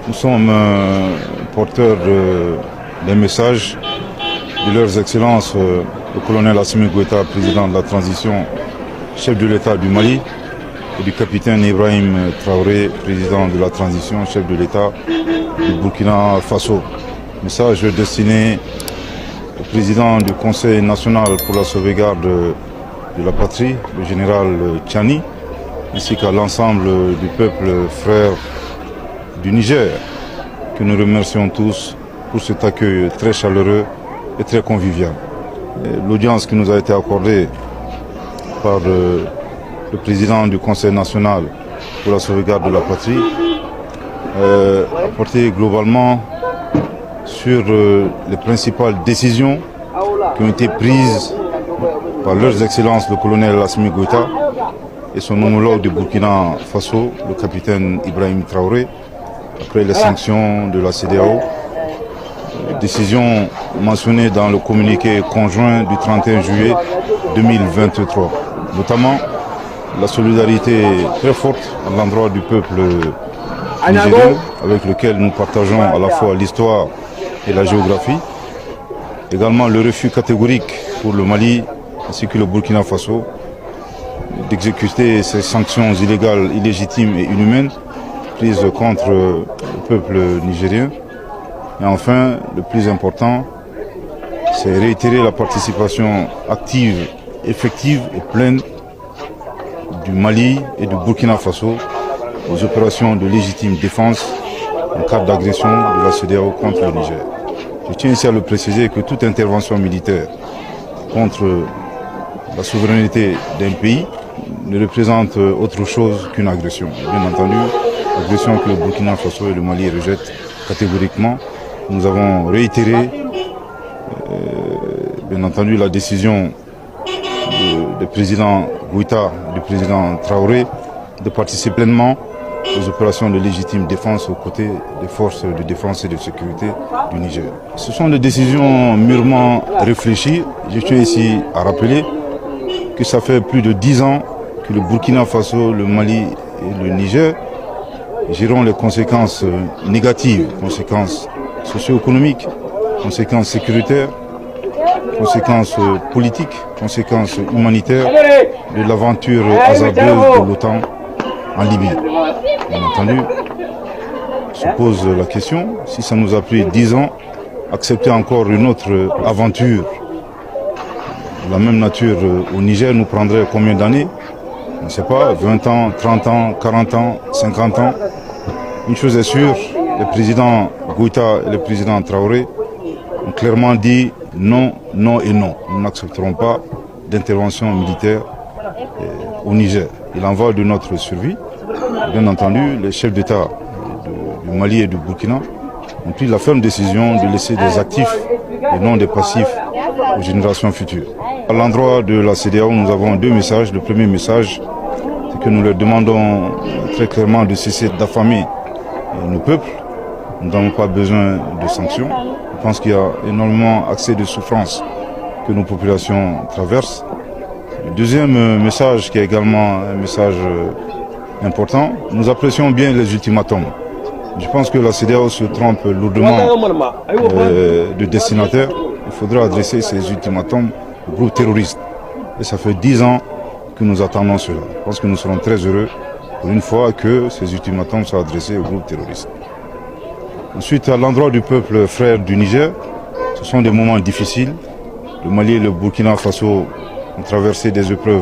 Nous sommes porteurs d'un message de leurs excellences, le colonel Assimi Goïta, président de la transition, chef de l'État du Mali, et du capitaine Ibrahim Traoré, président de la transition, chef de l'État du Burkina Faso. Message destiné au président du Conseil national pour la sauvegarde de la patrie, le général Tchani, ainsi qu'à l'ensemble du peuple frère du Niger, que nous remercions tous pour cet accueil très chaleureux et très convivial. L'audience qui nous a été accordée par le président du Conseil national pour la sauvegarde de la patrie a porté globalement sur les principales décisions qui ont été prises par leurs excellences le colonel Assimi Goïta et son homologue du Burkina Faso, le capitaine Ibrahim Traoré, après les sanctions de la CEDEAO. Décision mentionnée dans le communiqué conjoint du 31 juillet 2023, notamment la solidarité très forte à l'endroit du peuple nigérien, avec lequel nous partageons à la fois l'histoire et la géographie. Également le refus catégorique pour le Mali ainsi que le Burkina Faso d'exécuter ces sanctions illégales, illégitimes et inhumaines prises contre le peuple nigérien. Et enfin, le plus important, c'est réitérer la participation active, effective et pleine du Mali et du Burkina Faso aux opérations de légitime défense en cas d'agression de la CEDEAO contre le Niger. Je tiens ici à le préciser que toute intervention militaire contre la souveraineté d'un pays ne représente autre chose qu'une agression. Bien entendu, agression que le Burkina Faso et le Mali rejettent catégoriquement. Nous avons réitéré, bien entendu, la décision du président Goïta, du président Traoré, de participer pleinement aux opérations de légitime défense aux côtés des forces de défense et de sécurité du Niger. Ce sont des décisions mûrement réfléchies. Je tiens ici à rappeler que ça fait plus de 10 ans que le Burkina Faso, le Mali et le Niger géreront les conséquences négatives, conséquences socio-économiques, conséquences sécuritaires, conséquences politiques, conséquences humanitaires de l'aventure hasardeuse de l'OTAN en Libye. Bien entendu, se pose la question, si ça nous a pris 10 ans, accepter encore une autre aventure de la même nature au Niger nous prendrait combien d'années? On ne sait pas, 20 ans, 30 ans, 40 ans, 50 ans. Une chose est sûre, le président Goïta et le président Traoré ont clairement dit non, non et non. Nous n'accepterons pas d'intervention militaire au Niger. Il en va de notre survie. Bien entendu, les chefs d'État du Mali et du Burkina ont pris la ferme décision de laisser des actifs et non des passifs aux générations futures. À l'endroit de la CEDEAO, nous avons deux messages. Le premier message, c'est que nous leur demandons très clairement de cesser d'affamer nos peuples. Nous n'avons pas besoin de sanctions. Je pense qu'il y a énormément accès de souffrance que nos populations traversent. Le deuxième message, qui est également un message important, nous apprécions bien les ultimatums. Je pense que la CEDEAO se trompe lourdement de destinataire. Il faudra adresser ces ultimatums aux groupes terroristes. Et ça fait 10 ans que nous attendons cela. Je pense que nous serons très heureux pour une fois que ces ultimatums soient adressés aux groupes terroristes. Ensuite, à l'endroit du peuple frère du Niger, ce sont des moments difficiles. Le Mali et le Burkina Faso ont traversé des épreuves